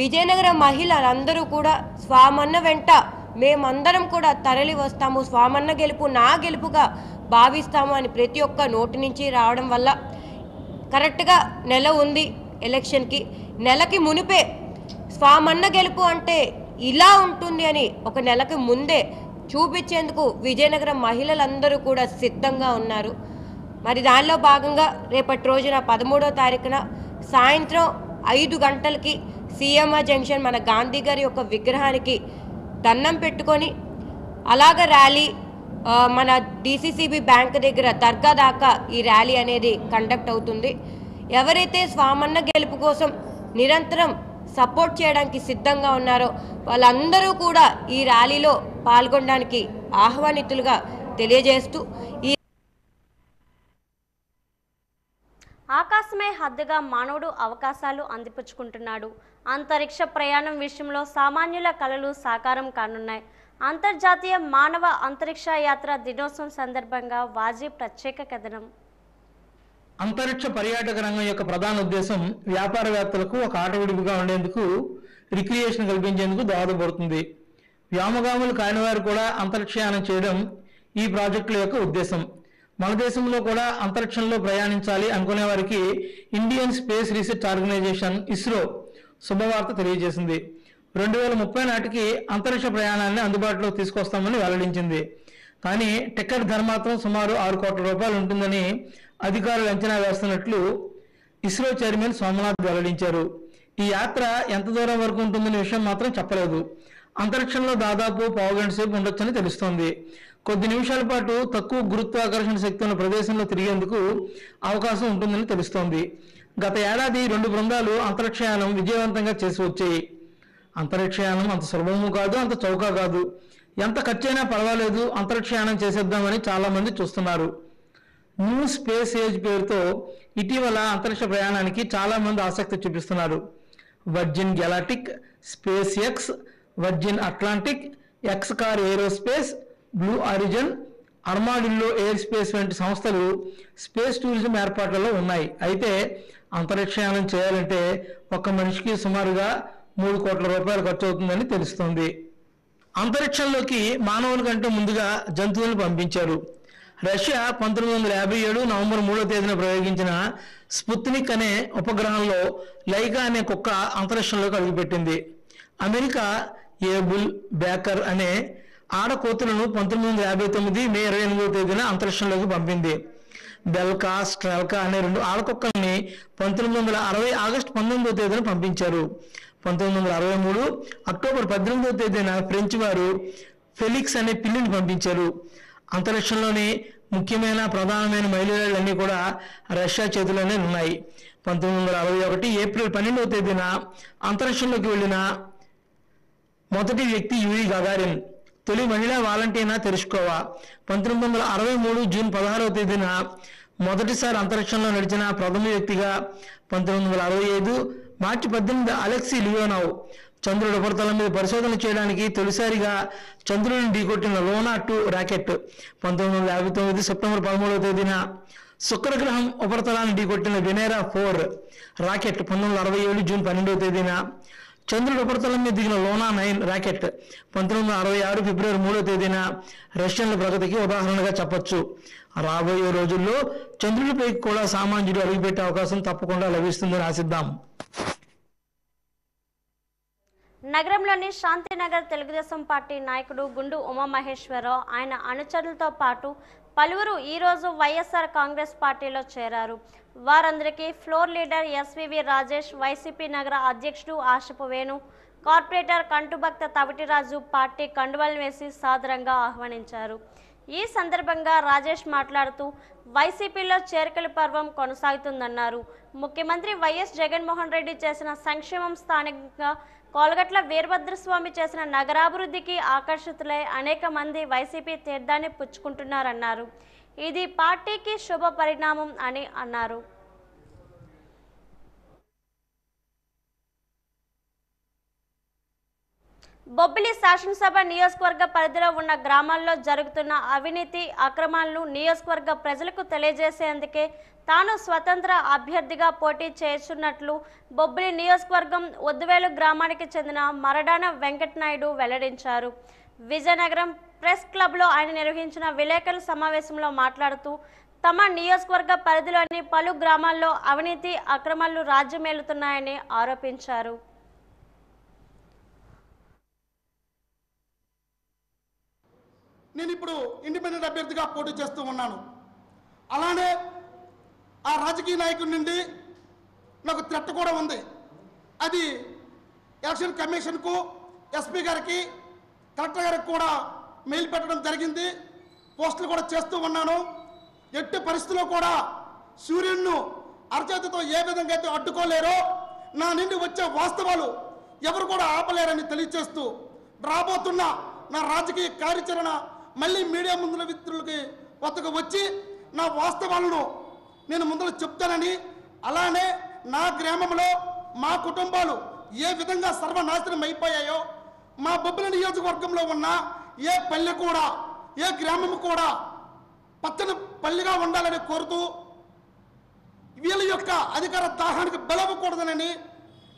విజయనగర మహిళలందరూ కూడా స్వామన్న వెంట మేమందరం కూడా తరలి వస్తాము, స్వామన్న గెలుపు నా గెలుపుగా భావిస్తాము అని ప్రతి ఒక్క నోటి నుంచి రావడం వల్ల కరెక్ట్గా నెల ఉంది ఎలక్షన్కి. నెలకి మునిపే స్వామన్న గెలుపు అంటే ఇలా ఉంటుంది అని ఒక నెలకి ముందే చూపించేందుకు విజయనగరం మహిళలందరూ కూడా సిద్ధంగా ఉన్నారు. మరి దానిలో భాగంగా రేపటి రోజున 13వ తారీఖున సాయంత్రం 5 గంటలకి సీఎంఆర్ జంక్షన్ మన గాంధీ గారి యొక్క విగ్రహానికి దండం పెట్టుకొని అలాగ ర్యాలీ మన డిసిసిబి బ్యాంక్ దగ్గర దర్గా దాకా ఈ ర్యాలీ అనేది కండక్ట్ అవుతుంది. ఎవరైతే స్వామన్న గెలుపు కోసం నిరంతరం సపోర్ట్ చేయడానికి సిద్ధంగా ఉన్నారో వాళ్ళందరూ కూడా ఈ ర్యాలీలో పాల్గొనడానికి ఆహ్వానితులుగా తెలియజేస్తూ ఈ ఆకాశమే హద్దుగా మానవుడు అవకాశాలు అందిపుచ్చుకుంటున్నాడు. అంతరిక్ష ప్రయాణం విషయంలో సామాన్యుల కలలు సాకారం కానున్నాయి. అంతర్జాతీయ మానవ అంతరిక్ష యాత్ర దినోత్సవం సందర్భంగా వాజీ ప్రత్యేక కథనం. అంతరిక్ష పర్యాటక రంగం యొక్క ప్రధాన ఉద్దేశం వ్యాపారవేత్తలకు ఒక ఆటవిడుపుగా ఉండేందుకు, రిక్రియేషన్ కల్పించేందుకు దోహదపడుతుంది. వ్యోమగాములు కాని వారు కూడా అంతరిక్షయానం చేయడం ఈ ప్రాజెక్టుల యొక్క ఉద్దేశం. మన దేశంలో కూడా అంతరిక్షంలో ప్రయాణించాలి అనుకునే వారికి Indian space research organisation ISRO శుభవార్త తెలియజేసింది. 2030 నాటికి అంతరిక్ష ప్రయాణాన్ని అందుబాటులో తీసుకొస్తామని వెల్లడించింది. కానీ టికెట్ ధర మాత్రం సుమారు 6 కోట్ల రూపాయలు ఉంటుందని అధికారులు అంచనా వేస్తున్నట్లు ఇస్రో చైర్మన్ సోమనాథ్ వెల్లడించారు. ఈ యాత్ర ఎంత దూరం వరకు ఉంటుందనే విషయం మాత్రం చెప్పలేదు. అంతరిక్షంలో దాదాపు పావుగంట సేపు ఉండొచ్చని తెలుస్తోంది. కొద్ది నిమిషాల పాటు తక్కువ గురుత్వాకర్షణ శక్తి ఉన్న ప్రదేశంలో తిరిగేందుకు అవకాశం ఉంటుందని తెలుస్తోంది. గత ఏడాది 2 బృందాలు అంతరిక్షయానం విజయవంతంగా చేసి వచ్చాయి. అంతరిక్షయానం అంత సులభము కాదు, అంత చౌక కాదు. ఎంత ఖర్చైనా పర్వాలేదు, అంతరిక్షయానం చేసేద్దామని చాలా మంది చూస్తున్నారు. న్యూ స్పేస్ ఏజ్ పేరుతో ఇటీవల అంతరిక్ష ప్రయాణానికి చాలా మంది ఆసక్తి చూపిస్తున్నారు. Virgin Galactic, SpaceX, Virgin Atlantic, XCOR Aerospace, Blue Origin, Armadillo Aerospace వంటి సంస్థలు స్పేస్ టూరిజం ఏర్పాట్లలో ఉన్నాయి. అయితే అంతరిక్షయానం చేయాలంటే ఒక్క మనిషికి సుమారుగా 3 కోట్ల రూపాయలు ఖర్చు అవుతుందని తెలుస్తోంది. అంతరిక్షంలోకి మానవుల కంటే ముందుగా జంతువులను పంపించారు. రష్యా 1957 నవంబర్ 3వ తేదీన ప్రయోగించిన స్పుత్నిక్ అనే ఉపగ్రహంలో లైకా అనే కుక్క అంతరిక్షంలోకి అడుగుపెట్టింది. అమెరికా ఏబుల్ బేకర్ అనే ఆడకోతులను 1959 మే 28వ తేదీన అంతరిక్షంలోకి పంపింది. బెల్కా, స్ట్రెల్కా అనే 2 ఆడకుక్కల్ని 1960 ఆగస్టు 19వ తేదీన పంపించారు. 1963 అక్టోబర్ 18వ తేదీన ఫ్రెంచ్ వారు ఫెలిక్స్ అనే పిల్లిని పంపించారు. అంతరిక్షంలోని ముఖ్యమైన ప్రధానమైన మైలురాళ్ళన్నీ కూడా రష్యా చేతిలోనే ఉన్నాయి. 1961 ఏప్రిల్ 12వ తేదీన అంతరిక్షంలోకి వెళ్ళిన మొదటి వ్యక్తి యూరి గగారిన్, తొలి మహిళా వాలంటీర్నా తెరుచుకోవా. 1963 జూన్ 16వ తేదీన మొదటిసారి అంతరిక్షంలో నడిచిన ప్రథమ వ్యక్తిగా. 1965 మార్చి 18 అలెక్సీ లియోనోవ్ చంద్రుడి ఉపరితలం మీద పరిశోధన చేయడానికి తొలిసారిగా చంద్రుడిని ఢీకొట్టిన లోనా 2 రాకెట్. 1959 సెప్టెంబర్ 13వ తేదీన శుక్రగ్రహం ఉపరితలాన్ని ఢీకొట్టిన వెనెరా 4 రాకెట్. 1967 జూన్ 12వ తేదీన చంద్రుడి ఉపరితలం మీద దిగిన లోనా 9 రాకెట్. 1966 ఫిబ్రవరి 3వ తేదీన రష్యన్ల ప్రగతికి ఉదాహరణగా చెప్పొచ్చు. రాబోయే రోజుల్లో చంద్రుడిపైకి కూడా సామాన్యుడు అడుగుపెట్టే అవకాశం తప్పకుండా లభిస్తుందని ఆశిద్దాం. నగరంలోని శాంతినగర్ తెలుగుదేశం పార్టీ నాయకుడు గుండు ఉమామహేశ్వరరావు ఆయన అనుచరులతో పాటు పలువురు ఈరోజు వైఎస్ఆర్ కాంగ్రెస్ పార్టీలో చేరారు. వారందరికీ floor leader SVV Rajesh, YCP నగర అధ్యక్షుడు ఆశపు వేణు, కార్పొరేటర్ కంటుభక్త తవిటిరాజు పార్టీ కండువాలు వేసి సాదరంగా ఆహ్వానించారు. ఈ సందర్భంగా రాజేష్ మాట్లాడుతూ వైసీపీలో చేరికల పర్వం కొనసాగుతుందన్నారు. ముఖ్యమంత్రి వైఎస్ జగన్మోహన్ రెడ్డి చేసిన సంక్షేమం, స్థానికంగా కోలగట్ల వీరభద్రస్వామి చేసిన నగరాభివృద్ధికి ఆకర్షితులై అనేక మంది వైసీపీ తీర్థాన్ని పుచ్చుకుంటున్నారన్నారు. ఇది పార్టీకి శుభ పరిణామం అని అన్నారు. బొబ్బిలి శాసనసభ నియోజకవర్గ పరిధిలో ఉన్న గ్రామాల్లో జరుగుతున్న అవినీతి అక్రమాలను నియోజకవర్గ ప్రజలకు తెలియజేసేందుకే తాను స్వతంత్ర అభ్యర్థిగా పోటీ చేస్తున్నట్లు బొబ్బిలి నియోజకవర్గం ఒద్దువేలు గ్రామానికి చెందిన మరడాన వెంకటనాయుడు వెల్లడించారు. విజయనగరం ప్రెస్ క్లబ్లో ఆయన నిర్వహించిన విలేకరుల సమావేశంలో మాట్లాడుతూ తమ నియోజకవర్గ పరిధిలోని పలు గ్రామాల్లో అవినీతి అక్రమాలు రాజ్యమేలుతున్నాయని ఆరోపించారు. నేను ఇప్పుడు ఇండిపెండెంట్ అభ్యర్థిగా పోటీ చేస్తూ ఉన్నాను. అలానే ఆ రాజకీయ నాయకుడి నుండి నాకు థ్రెట్ కూడా ఉంది. అది ఎలక్షన్ కమిషన్కు, ఎస్పీ గారికి, కలెక్టర్ గారికి కూడా మెయిల్ పెట్టడం జరిగింది. పోస్టులు కూడా చేస్తూ ఉన్నాను. ఎట్టి పరిస్థితుల్లో కూడా సూర్యుడిని అరచేతితో ఏ విధంగా అయితే అడ్డుకోలేరో నా నుండి వచ్చే వాస్తవాలు ఎవరు కూడా ఆపలేరని తెలియచేస్తూ రాబోతున్న నా రాజకీయ కార్యాచరణ మళ్ళీ మీడియా ముందుల మిత్రులకి వద్దకు వచ్చి నా వాస్తవాలను నేను ముందర చెప్తానని, అలానే నా గ్రామంలో మా కుటుంబాలు ఏ విధంగా సర్వనాశనం అయిపోయాయో మా బొబ్బిలి నియోజకవర్గంలో ఉన్న ఏ పల్లె కూడా, ఏ గ్రామం కూడా పచ్చని పల్లెగా ఉండాలని కోరుతూ వీళ్ళ యొక్క అధికార దాహానికి బలవ్వకూడదనని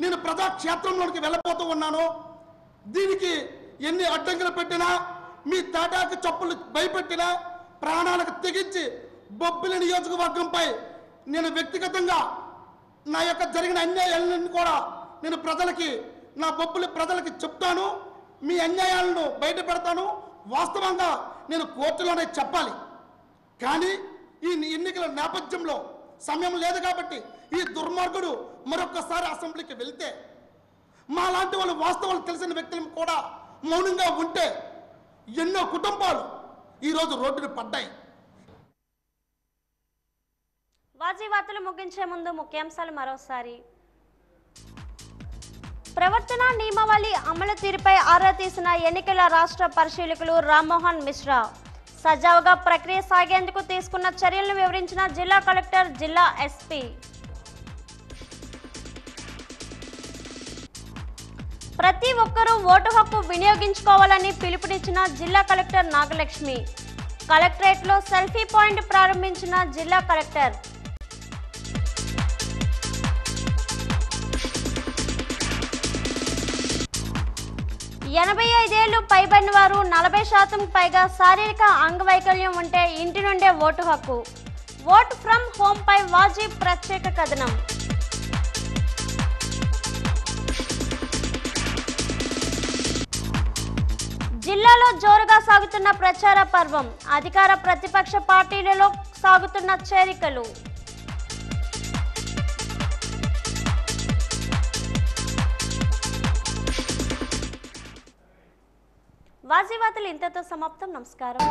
నేను ప్రజాక్షేత్రంలోనికి వెళ్ళబోతూ ఉన్నాను. దీనికి ఎన్ని అడ్డంకులు పెట్టినా, మీ తాటాకు చప్పులు భయపెట్టినా, ప్రాణాలకు తెగించి బొబ్బిలి నియోజకవర్గంపై నేను వ్యక్తిగతంగా నా యొక్క జరిగిన అన్యాయాలను కూడా నేను ప్రజలకి, నా బొబ్బిలి ప్రజలకి చెప్తాను. మీ అన్యాయాలను బయట పెడతాను. వాస్తవంగా నేను కోర్టులోనే చెప్పాలి. కానీ ఈ ఎన్నికల నేపథ్యంలో సమయం లేదు కాబట్టి ఈ దుర్మార్గుడు మరొకసారి అసెంబ్లీకి వెళ్తే మా లాంటి వాళ్ళు వాస్తవాలు తెలిసిన వ్యక్తులు కూడా మౌనంగా ఉంటే ఎన్నో కుటుంబాలు ఈరోజు రోడ్డున పడ్డాయి. వార్తలు ముగించే ముందు ముఖ్యాంశాలు మరోసారి. ప్రవర్తన నియమావళి అమలు తీరుపై ఆరా తీసిన ఎన్నికల రాష్ట్ర పరిశీలకులు రామ్మోహన్ మిశ్రా. సజావుగా ప్రక్రియ సాగేందుకు తీసుకున్న చర్యలను వివరించిన జిల్లా కలెక్టర్, జిల్లా ఎస్పీ. ప్రతి ఒక్కరూ ఓటు హక్కు వినియోగించుకోవాలని పిలుపునిచ్చిన జిల్లా కలెక్టర్ నాగలక్ష్మి. కలెక్టరేట్లో సెల్ఫీ పాయింట్ ప్రారంభించిన జిల్లా కలెక్టర్. ఎనభై 85 ఏళ్లు పైబడిన వారు 40% పైగా శారీరక అంగవైకల్యం ఉంటే ఇంటి నుండే ఓటు హక్కు. ఓట్ ఫ్రమ్ హోమ్ పై వాజీ ప్రత్యేక కథనం. జిల్లాలో జోరుగా సాగుతున్న ప్రచార పర్వం. అధికార ప్రతిపక్ష పార్టీలలో సాగుతున్న చేరికలు. వాజీవార్తలు ఇంతతో సమాప్తం. నమస్కారం.